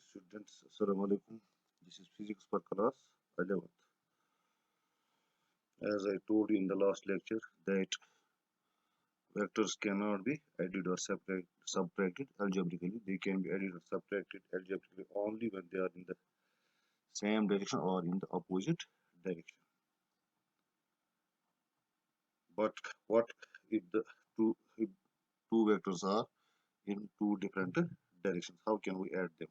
Students, Assalamu alaikum. This is physics for class 11th. As I told you in the last lecture that vectors cannot be added or subtracted algebraically. They can be added or subtracted algebraically only when they are in the same direction or in the opposite direction. But what if the two vectors are in two different directions? How can we add them?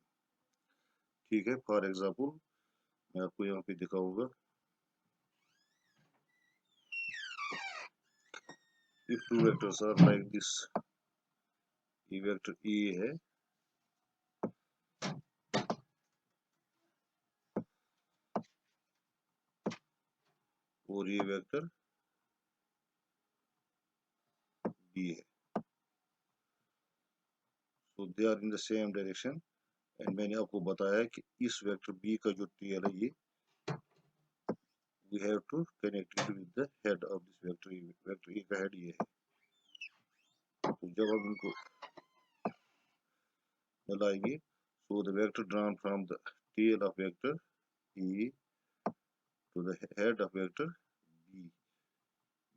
ठीक है, for example मैं आपको यहाँ पे दिखाऊंगा. If two vectors are like this, ये vector A है और ये वेक्टर बी है. So they are in the same direction. And मैंने आपको बताया कि इस वेक्टर बी का जो टेल है ये we have to connect it with the head of this vector. Vector A का हेड ये है. तो जब हम इनको मिलाएंगे, so the vector drawn from the tail of vector A to the head of vector B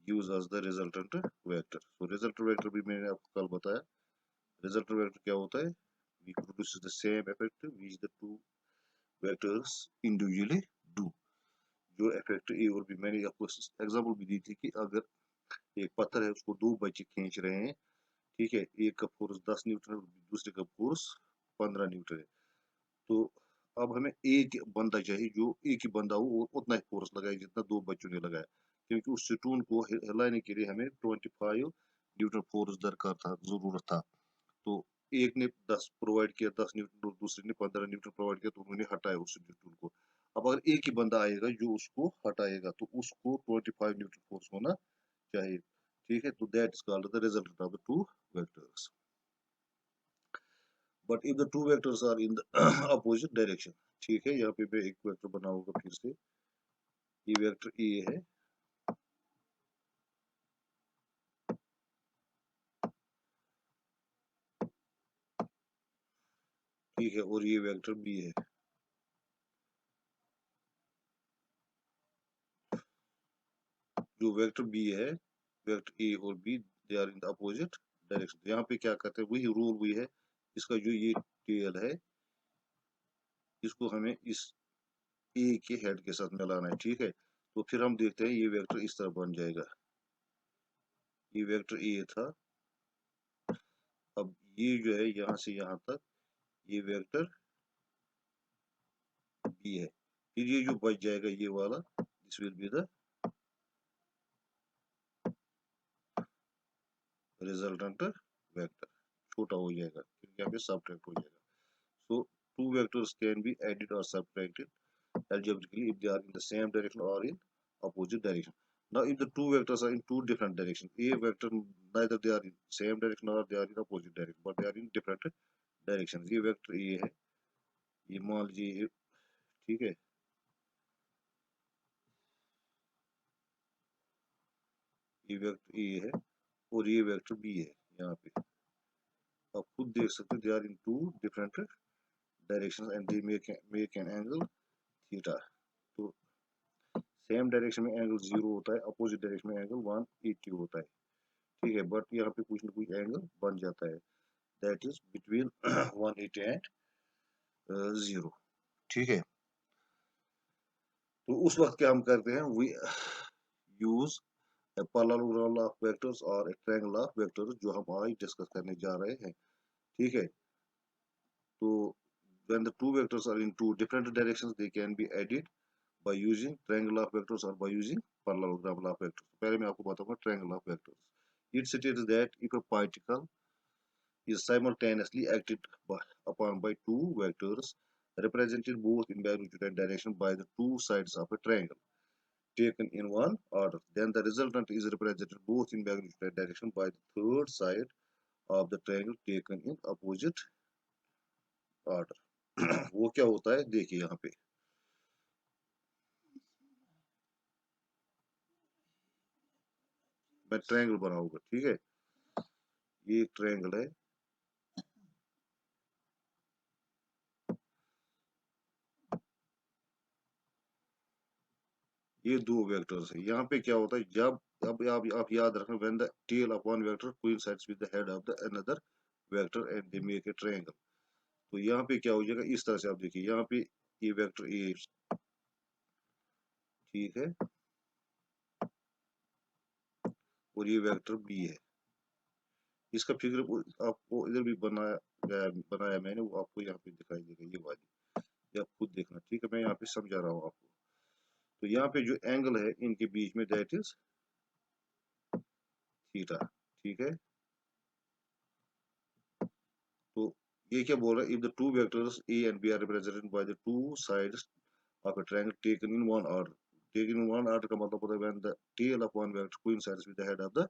gives us the resultant vector. So resultant vector भी मैंने आपको कल बताया. रिजल्टेंट वेक्टर क्या होता है? We produce the same effect which the two vectors individually do. जो effect A और बी, मैंने आपको एग्जांपल भी दी थी कि अगर एक पत्थर है उसको दो बच्चे खींच रहे हैं, ठीक है, एक का फोर्स 10 न्यूटन है, दूसरे का फोर्स 15 न्यूटन है. तो अब हमें एक बंदा चाहिए जो एक ही बंदा हो और उतना ही फोर्स लगाए जितना दो बच्चों ने लगाया, क्योंकि उस स्टोन को हिलाने के लिए हमें 25 न्यूटन फोर्स दरकार था, जरूरत था. तो एक ने 10 प्रोवाइड किया 10 न्यूटन और दूसरे ने 15 न्यूटन प्रोवाइड किया, तो उन्होंने हटाया उस न्यूटन को. अब अगर एक ही बंदा आएगा जो उसको हटाएगा तो उसको 25 न्यूटन फोर्स होना चाहिए. ठीक है, तो that is called the resultant of the two vectors. But if the two vectors are in the opposite direction, ठीक है, यहाँ पे मैं एक वेक्टर बनाऊंगा फिर से. ये वेक्टर ए है, ठीक है, और ये वेक्टर बी है. जो वेक्टर बी है, वेक्टर ए और B they are in the opposite direction. यहाँ पे क्या करते हैं, वही रूल वही है. इसका जो ये टेल है इसको हमें इस ए के हेड के साथ मिलाना है. ठीक है, तो फिर हम देखते हैं ये वेक्टर इस तरह बन जाएगा. ये वेक्टर ए था, अब ये जो है यहाँ से यहाँ तक ये वेक्टर बी है. फिर ये जो बच जाएगा ये वाला, this will be the resultant vector. छोटा हो जाएगा क्योंकि यहाँ पे सबट्रैक्ट हो जाएगा. So two vectors can be added or subtracted algebraically if they are in the same direction or in opposite direction. Now, if the two vectors are in two different directions, a vector neither they are in same direction or they are in opposite direction, but they are in different directions. ये vector A है, ये मान लीजिए, ठीक है, ये vector A है और ये वेक्टर बी है. यहाँ पे आप खुद देख सकते हैं, they are in two different directions and they make an angle theta. तो सेम डायरेक्शन में एंगल 0 होता है, अपोजिट डायरेक्शन में एंगल 180 होता है. ठीक है, बट यहाँ पे कुछ ना कुछ एंगल बन जाता है, दैट इज बिटवीन 180 एंड 0. ठीक है, तो उस वक्त क्या हम करते हैं, we use a parallelogram of vectors और ए ट्रायंगल ऑफ वेक्टर्स, जो हम आज डिस्कस करने जा रहे हैं. ठीक है, तो when the two vectors are in two different directions they can be added by using triangle of vectors or by using parallelogram of vectors. पहले मैं आपको बताऊंगा triangle of vectors. It states that if a particle is simultaneously acted upon by two vectors represented both in magnitude and direction by the two sides of a triangle taken in one order, then the resultant is represented both in magnitude and direction by the third side of the triangle taken in opposite order. वो क्या होता है देखिए यहाँ पे, मैं triangle बनाऊंगा. ठीक है, ये एक ट्रायंगल है, ये दो वेक्टर्स है। यहाँ पे क्या होता है, जब अब आप याद रखना, when the tail of one vector coincides with the head of the another vector and they make a triangle. तो यहाँ पे क्या हो जाएगा, इस तरह से आप देखिए, यहाँ पे ये वेक्टर ए, ठीक है, और ये वेक्टर बी है। इसका फिगर आपको इधर भी बनाया मैंने, वो आपको यहाँ पे दिखाई देगा, ये वाली, ये आप खुद देखना, ठीक है, मैं यहाँ पे समझा रहा हूँ आपको। तो यहाँ पे जो एंगल है इनके बीच में, दैट इज थीटा, ठीक है। तो ये क्या बोल रहा है, if the two vectors A and B are represented by the two sides of a triangle taken in one order. Taken in one order का मतलब होता है when the tail of one vector coincides with the head of the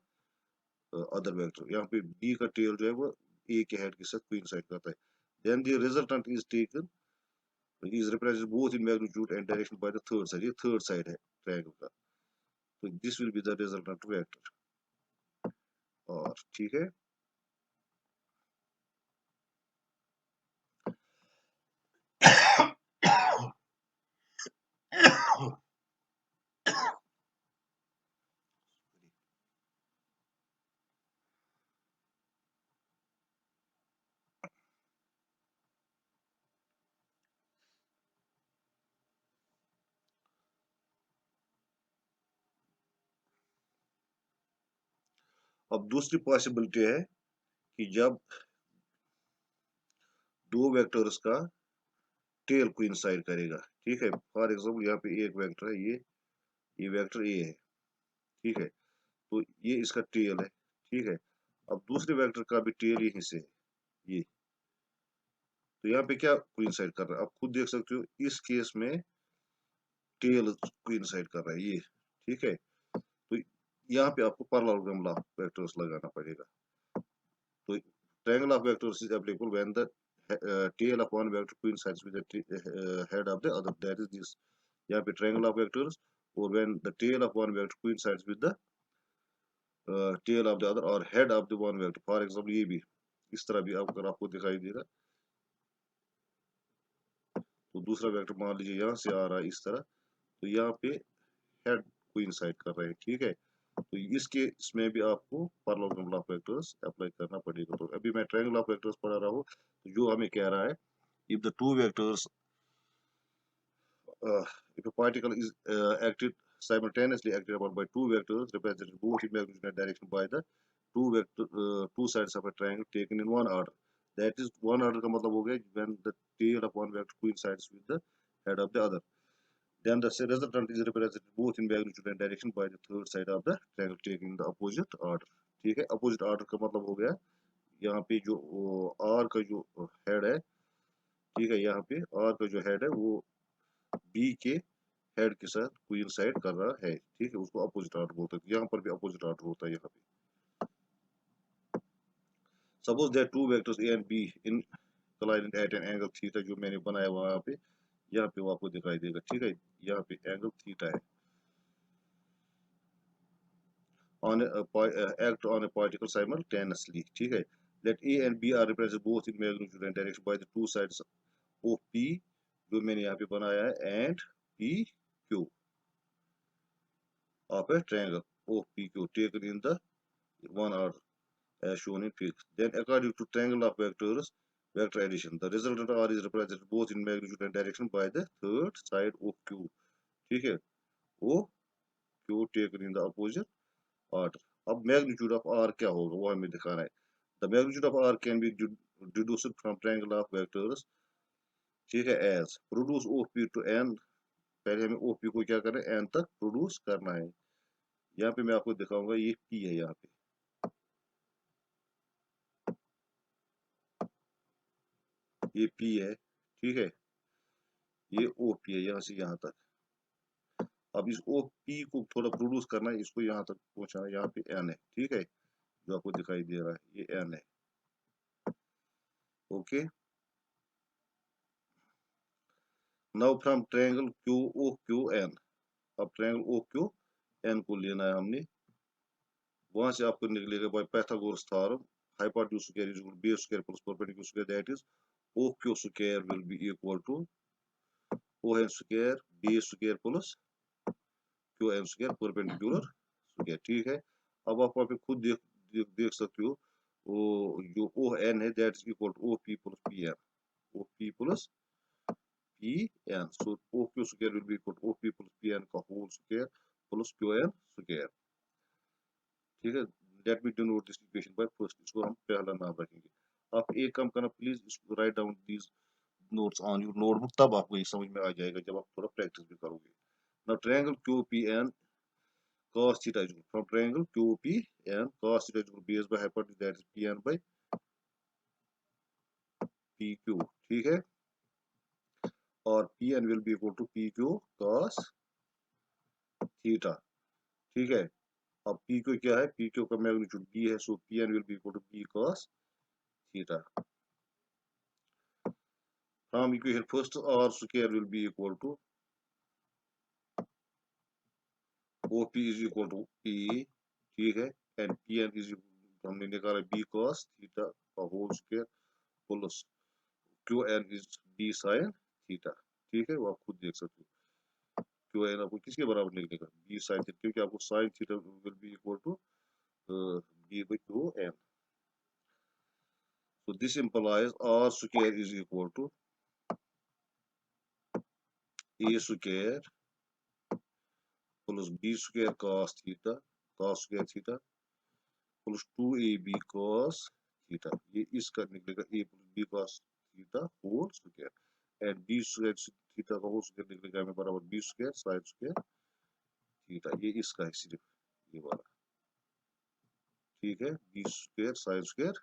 other vector. यहाँ पे B का tell जो है वो ए के हेड के साथ कोइंसाइड करता है। Then the resultant is taken, is represented both in magnitude and direction by the third side। ये थर्ड साइड है ट्रायंगल का। तो this will be the resultant vector. और ठीक है, अब दूसरी पॉसिबिलिटी है कि जब दो वेक्टर्स का टेल कोइंसाइड करेगा, ठीक है। फॉर एग्जांपल यहाँ पे एक वेक्टर है, ये वेक्टर ए है, ठीक है। तो ये इसका टेल है, ठीक है। अब दूसरे वेक्टर का भी टेल यहीं से है, ये। तो यहाँ पे क्या कोइंसाइड कर रहा है, आप खुद देख सकते हो, इस केस में टेल कोइंसाइड कर रहा है, ये, ठीक है। तो यहाँ पे आपको पैरेललोग्राम ऑफ वेक्टर्स लगाना पड़ेगा। तो triangle of vectors is applicable when the tail of one vector coincides with the head of the other, that is this। यहाँ पे ट्रायंगल ऑफ वेक्टर्स, और when the tail of one vector coincides with the tail of the other or head of the one vector। For example ये भी इस तरह भी अगर आपको दिखाई देगा, तो दूसरा वेक्टर मान लीजिए यहाँ से आ रहा है इस तरह, तो यहाँ पे हेड कोइंसाइड कर रहे हैं, ठीक है। तो इसके इसमें भी आपको पैरेललोग्राम ऑफ वेक्टर्स अप्लाई करना पड़ेगा। तो अभी मैं ट्रायंगल ऑफ वेक्टर्स पढ़ा रहा हूँ, तो जो हमें कह रहा है, if the two vectors if a particle is acted simultaneously acted upon by two vectors represented both in magnitude and direction by the two sides of a triangle taken in one order। that is one order का मतलब हो गया when the tail of one vector coincides with the head of the other, then the resultant is represented both in magnitude and direction by the third side of the triangle taken in the opposite order। ठीक है, opposite order का मतलब हो गया, यहाँ पे जो are का जो हेड है, ठीक है, यहाँ पे आर का जो हेड है वो बी के हेड के साथ कोइंसाइड कर रहा है, ठीक है, उसको अपोजिट ऑर्डर बोलते हैं। यहाँ पर भी अपोजिट ऑर्डर होता है यहाँ पे। Suppose that two vectors A and be in colliding at an angle theta, जो मैंने बनाया वहां पे, यहाँ पे वो आपको दिखाई देगा, ठीक है। यहाँ पे एंगल थीटा है, on act on a particle simultaneously, ठीक है। let a and b are represented both in magnitude and direction by the two sides of p, जो मैंने यहाँ पे बनाया है, and p q of a triangle of p q taken in the one order as shown in figure। Then according to triangle of vectors vector addition, the resultant r is represented both in magnitude and direction by the third side of q, ठीक है। o q taken in the opposite order। अब magnitude of R क्या होगा वो हमें दिखाना है। The magnitude of R can be deduced from triangle of vectors, ठीक है, as produce O P to N. पहले हमें ओ पी को क्या करना है, एन तक प्रोड्यूस करना है। यहाँ पे मैं आपको दिखाऊंगा, ये पी है, यहाँ पे ये पी है, ठीक है, ये ओ पी है, यहाँ से यहाँ तक। अब इस ओ पी को थोड़ा प्रोड्यूस करना है, इसको यहाँ तक पहुंचाना है, यहाँ पे एन है, ठीक है, जो आपको दिखाई दे रहा है, ये एन है, okay. Now from triangle Q O Q N, अब ट्रायंगल ओ क्यू एन को लेना है हमने। वहां से आपको निकलेगा by Pythagoras theorem, hypotenuse square is equal B square plus perpendicular square, that is O Q square will be equal to O N square B square plus Q N square perpendicular square. ठीक है, अब आप वहाँ पे खुद देख सकते हो, वो जो ओ एन है that is equal to O P plus P N, O P plus P N. So O Q square will be equal to O P plus P N का whole square plus Q N square. ठीक है, let me denote this equation by first, इसको हम पहला नाम रखेंगे। आप एक काम करना प्लीज, इसको write down these notes on your notebook, तब आपको ये समझ में आ जाएगा जब आप थोड़ा प्रैक्टिस भी करोगे। Now triangle QPN cos theta is equal from triangle QPN cos theta is equal base by hypotenuse that is PN by PQ। ठीक है, और PN will be equal to PQ cos theta। ठीक है, अब PQ क्या है, PQ का magnitude B है, सो PN will be equal to B cos theta। From equation first, R square will be equal to OP is equal to P। ठीक है, and PN is equal, हमने निकाला B cos theta का whole square plus QN is B sin theta। ठीक है, वो आप खुद देख सकते हो, QN आपको किसके बराबर लिखने का, B sin theta, क्योंकि आपको sin theta will be equal to B by QN। So this implies R square is equal to A square plus B square cos theta, cos square theta plus 2AB cos theta. ये इसका निकलेगा A plus B cos theta whole square and B square theta का whole square निकलेगा हमें बराबर B square sin square theta. ये इसका है सिर्फ ये वाला। ठीक है, B square sin square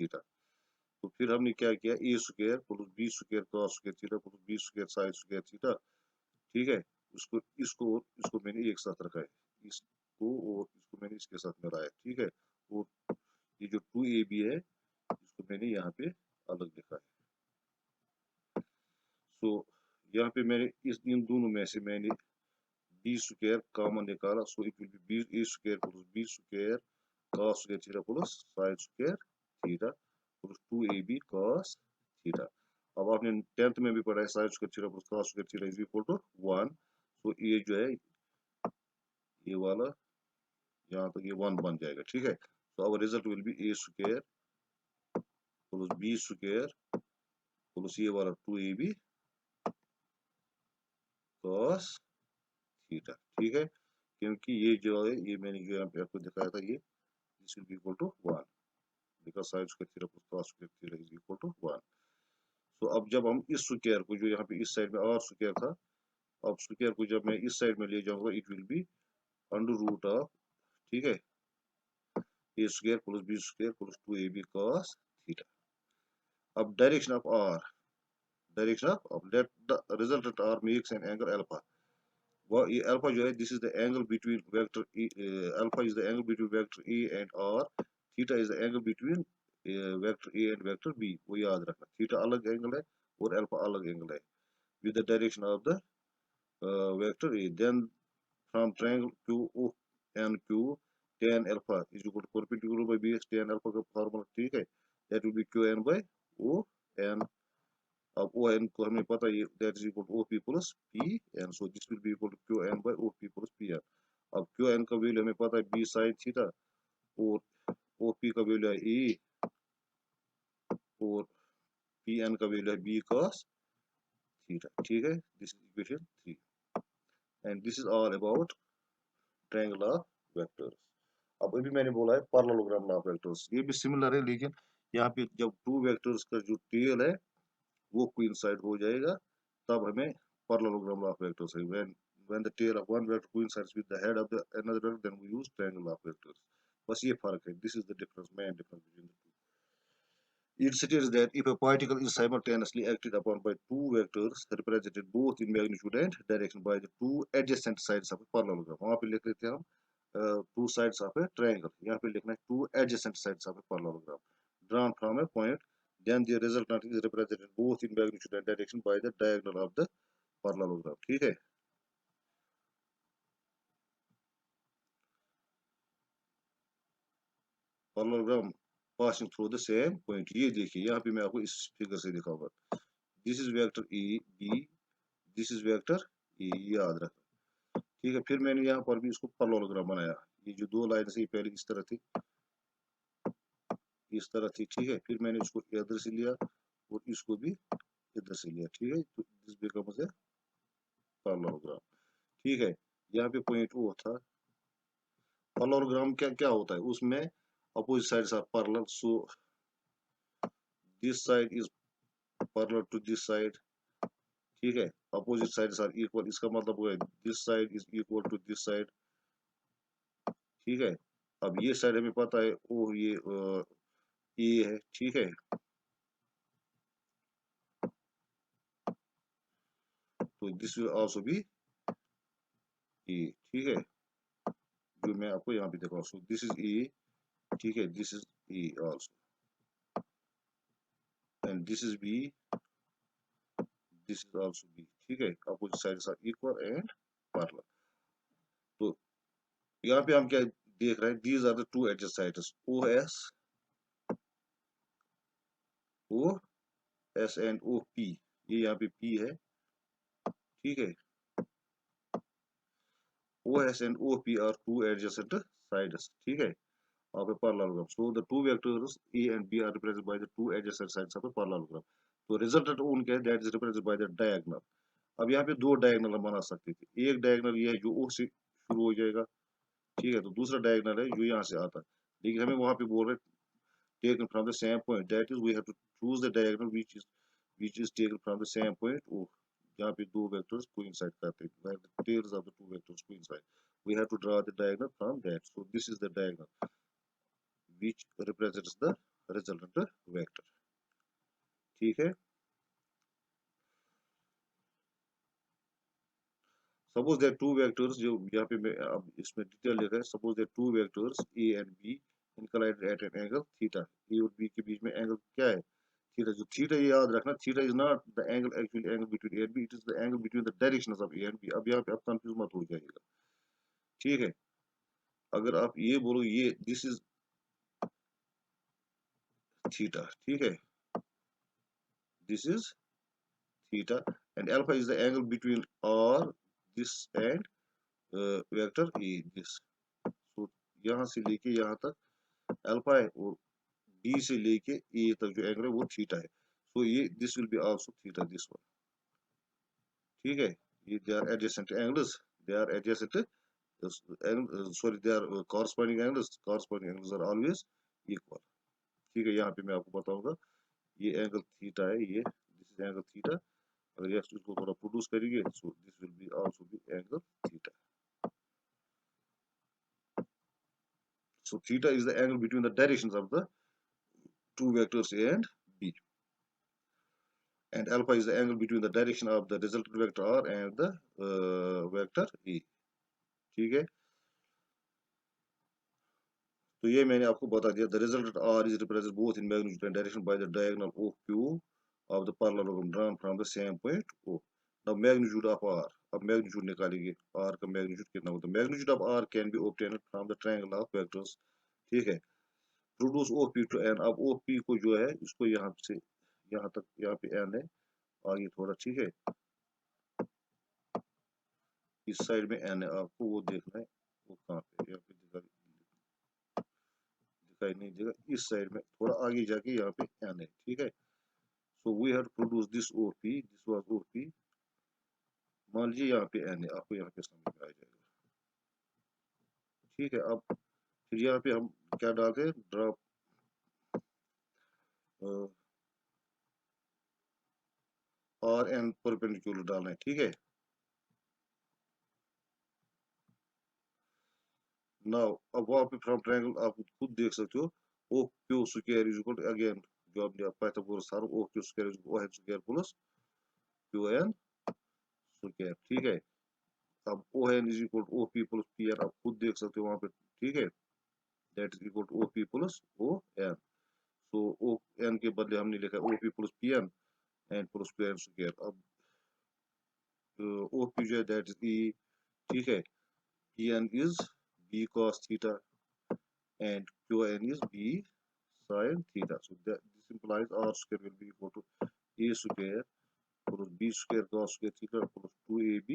theta. तो फिर हमने क्या किया, A square plus B square cos square theta plus B square sin square theta. ठीक है, उसको इसको इसको मैंने एक साथ रखा है, इसको और इसको मैंने इसके साथ मिलाया। ठीक है, और ये जो 2AB है इसको मैंने यहाँ पे अलग लिखा है। सो यहाँ पे मैंने इन दोनों में से मैंने बी स्क्वायर कॉमन निकाला, so it will be A square plus B square cos square theta plus sin square theta plus 2AB cos theta. अब आपने 10th में भी पढ़ा है sin square theta plus cos square theta is equal to 1। So ये जो है ये वाला यहाँ तक ये 1 बन जाएगा। ठीक है, तो अब result will be A square plus B square plus ये वाला 2AB cos थीटा। ठीक है, क्योंकि ये जो है ये मैंने जो यहाँ पे आपको दिखाया था, ये this will be equal to 1 because sin square theta plus cos square theta is equal to 1। So अब जब हम इस स्क्वायर को जो यहाँ पे इस साइड में r स्क्वायर था, अब स्क्वायर को जब मैं इस साइड में ले जाऊंगा it will be under root of, ठीक है, a square plus b square plus 2ab cos theta. अब direction of let the resultant r makes an angle alpha. वो ये अल्फा जो है this is the angle between vector alpha is the angle between vector A and R, theta is the angle between vector A and vector B. वो याद रखना, theta अलग angle है और अल्फा अलग एंगल है with the direction of the vector A. Then from triangle Q O N Q tan alpha is equal to perpendicular by base tan alpha का formula. ठीक है, that will be Q N by O N. अब O N को हमें पता है that is equal to O P plus P N, so this will be equal to Q N by O P plus P N. अब Q N का value हमें पता है बी साइन थीटा और ओ पी का value है ई और P N का वैल्यू है बी कॉस थीटा। ठीक है, this is equation 3 and this is all about triangle of vectors. अब अभी मैंने बोला है पैरेललोग्राम ऑफ वेक्टर्स, ये भी सिमिलर है, लेकिन यहाँ पे जब टू वेक्टर्स का जो टेल है वो कोइंसाइड हो जाएगा तब हमें parallelogram of vectors है। when the tail of one vector coincides with the head of the another vector then we use triangle of vectors। बस ये फर्क है, this is the difference, main difference between the two। It states that if a particle is simultaneously acted upon by two vectors represented both in magnitude and direction by the two adjacent sides of a parallelogram, वहाँ पे लिख लेते हैं हम two sides of a triangle, यहाँ पे लिखना है two adjacent sides of a parallelogram drawn from a point, then the resultant is represented both in magnitude and direction by the diagonal of the parallelogram। ठीक है, parallelogram passing through the same point। ये देखिए यहाँ पे मैं आपको इस figure से दिखाऊंगा, this is vector A B, this is vector A, याद रखना। ठीक है, फिर मैंने यहाँ पर भी इसको पैरेललोग्राम बनाया। ये जो दो लाइन से पहले इस तरह थी, इस तरह थी, ठीक है, फिर मैंने इसको इधर से लिया और इसको भी इधर से लिया, ठीक है, तो दिस बिकम्स ए पैरेललोग्राम। ठीक है, यहाँ पे पॉइंट वो था, पैरेललोग्राम क्या क्या होता है उसमें, opposite sides are parallel, so this side is parallel to this side, ठीक है, अपोजिट साइड्स आर इक्वल, इसका मतलब हुआ this side is equal to this side, ठीक है। अब ये साइड हमें पता है ओ ये है, ठीक है, तो दिस विल आल्सो बी ए, ठीक है, जो मैं आपको यहाँ पे देखा, सो दिस इज ए, ठीक है, this is A also, and this is B, this is also B, ठीक है, opposite sides are equal and parallel. तो यहाँ पे हम क्या देख रहे हैं, these are the two adjacent sides O S and O P, ये यहाँ पे पी है, ठीक है, O S and O P are two adjacent sides, ठीक है, of a parallelogram. So the two vectors A and B are represented by the two adjacent sides of a parallelogram. तो resultant उनके that is represented by the diagonal. अब यहाँ पे दो diagonal हम बना सकते थे, एक डायगोनल ये है जो O से शुरू हो जाएगा, ठीक है, तो दूसरा डायगोनल है जो यहाँ से आता है, लेकिन हमें वहाँ पे बोल रहे taken from the same point, that is we have to choose the diagonal which is taken from the same point O, जहाँ पे दो वेक्टर्स coincide करते हैं, where the tails of the two vectors coincide, we have to draw the diagonal from that, so this is the diagonal which represents the resultant vector, ठीक है। Suppose that two vectors, जो यहाँ पे मैं अब इसमें डिटेल लिखा है, suppose that two vectors A and B inclined at an angle theta, A और बी के बीच में एंगल क्या है, थीटा, जो थीटा ये याद रखना, theta is not the angle actually angle between A and B, it is the angle between the directions of A and B. अब यहाँ पे आप कंफ्यूज मत हो जाएगा, ठीक है, अगर आप ये बोलो ये दिस इज थीटा, ठीक है, this is theta and alpha is the angle between r this and vector e this, so यहाँ से लेके यहाँ तक अल्फा है और डी से लेके ए तक जो एंगल है वो थीटा है, so ये this will be also theta this one, ठीक है, ये they are adjacent angles, they are adjacent sorry they are corresponding angles are always equal, ठीक है, यहाँ पे मैं आपको बताऊंगा ये एंगल थीटा है, ये दिस इज एंगल थीटा, अगर ये इसको थोड़ा प्रोड्यूस करेंगे, सो this will be also be angle theta, so theta is the angle between the directions of the two vectors a and b, and alpha is the angle between the direction of the resultant vector r and the vector e, ठीक है, तो ये मैंने आपको बता दिया, the resultant r is represented both in magnitude and direction by the diagonal OQ of the parallelogram drawn from the same point O. Now magnitude of r, अब magnitude निकालेंगे, r का magnitude कितना होता है, magnitude of r can be obtained from the triangle of vectors, ठीक है, produce OP to n, अब OP को जो है इसको यहाँ से यहाँ तक, यहाँ पे n है, आगे थोड़ा, ठीक है, इस साइड में n है, आपको वो देखना है, वो कहाँ पे, यहाँ पे दिखाई नहीं देगा, इस साइड में थोड़ा आगे जाके यहाँ पे n है, ठीक है, so we have to produce this OP, this was OP, मान लीजिए यहाँ पे n है, आपको यहाँ पे समझ में आ जाएगा, ठीक है। अब फिर यहाँ पे हम क्या डालते हैं, ड्रॉप आर एन परपेंडिकुलर डालना है, ठीक है, नाउ अब वहाँ पे फ्रॉम ट्रायंगल आप खुद देख सकते हो, O Q square is equal to again जो आपने पाइथागोरस था, O Q square is O N square plus Q N square, ठीक है, अब O N is equal to O P plus P N, आप खुद देख सकते हो वहाँ पे, ठीक है, that is equal to O P plus O N, so O N के बदले हमने लिखा O P plus P N plus P N square, अब ओ पी जो है दैट इज ई, ठीक है, P N is B cos theta and qn is b sin theta, so that this implies r square will be equal to a square plus b square cos square theta plus 2ab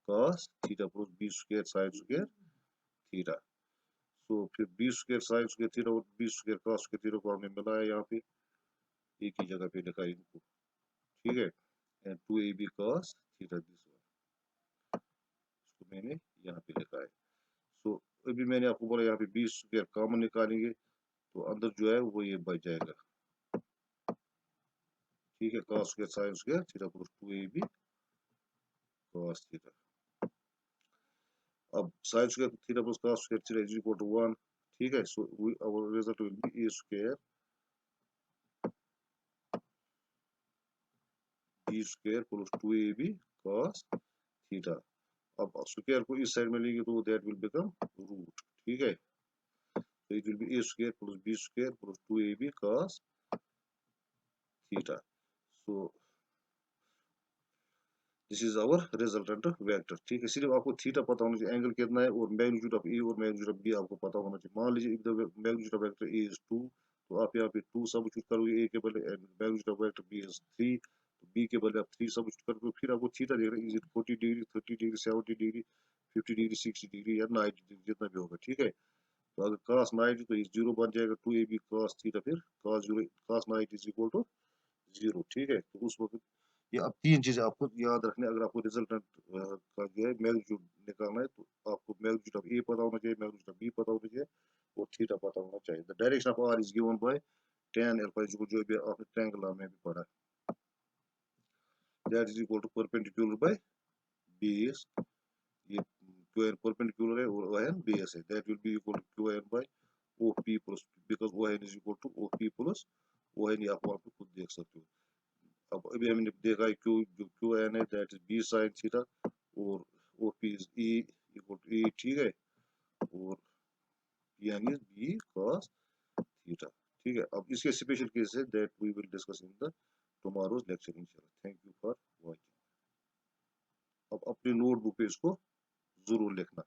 cos theta plus B square sine square theta. So फिर B square sine square theta और B square cos square theta को हमने मिलाया यहाँ पे, एक ही जगह पे लिखा इनको, ठीक है। And 2ab cos theta this one, इसको मैंने यहाँ पे लिखा है। सो अभी मैंने आपको बोला यहाँ पे बी स्क्वायर कॉमन निकालेंगे तो अंदर जो है वो ये बच जाएगा, ठीक है। cos square sine square theta plus 2ab cos theta. अब sine square theta plus cos square theta is equal to 1, ठीक है। So our result will be a square b square plus 2ab cos theta. अब square को इस side में लेंगे तो that will become root, ठीक है। So it will be a square plus b square plus 2ab cos theta. So this is our resultant vector, ठीक है। सिर्फ आपको थीटा पता होना चाहिए, एंगल कितना है और मैग्नीट्यूड ऑफ ए और मैग्नीट्यूड ऑफ बी आपको पता होना चाहिए। मान लीजिए if the magnitude of vector A is 2, तो आप यहाँ पे 2 सब्स्टिट्यूट करोगे ए के बदले, and magnitude of vector B is 3, तो बी के बदले आप 3 सब्स्टिट्यूट करोगे, फिर आपको थीटा देगा is it 40 degree, 30 degree, 70 degree, 50 degree, 60 degree या 90 डिग्री, जितना भी होगा, ठीक है। तो अगर cos 90 तो ये 0 बन जाएगा, 2ab cos थीटा, फिर cos 90 इज इक्वल टू 0, ठीक है। तो उस वक्त ये अब तीन चीजें आपको याद रखने, अगर आपको रिजल्टेंट का जो है मैग्नीट्यूड निकालना है तो आपको मैग्नीट्यूड ऑफ ए पता होना चाहिए, मैग्नीट्यूड ऑफ बी पता होना चाहिए और थीटा पता होना चाहिए। The direction of R is given by tan alpha is equal, जो भी आपने ट्रायंगल में भी पढ़ा है, that is equal to perpendicular by base, ये क्यू परपेंडिकुलर है और ON बेस है, that will be equal to QN by OP plus, because ON is equal to OP plus ON, ये आप वहां पे खुद देख सकते हो। अब अभी हमने देखा है क्यू, जो QN है that is B sine theta और OP is E equal to E, ठीक है। और PN is B cos theta, ठीक है। अब इसके स्पेशल केस है that we will discuss in the tomorrow's lecture इंशाल्लाह। Thank you for watching. अब अपनी नोटबुक पे इसको जरूर लिखना।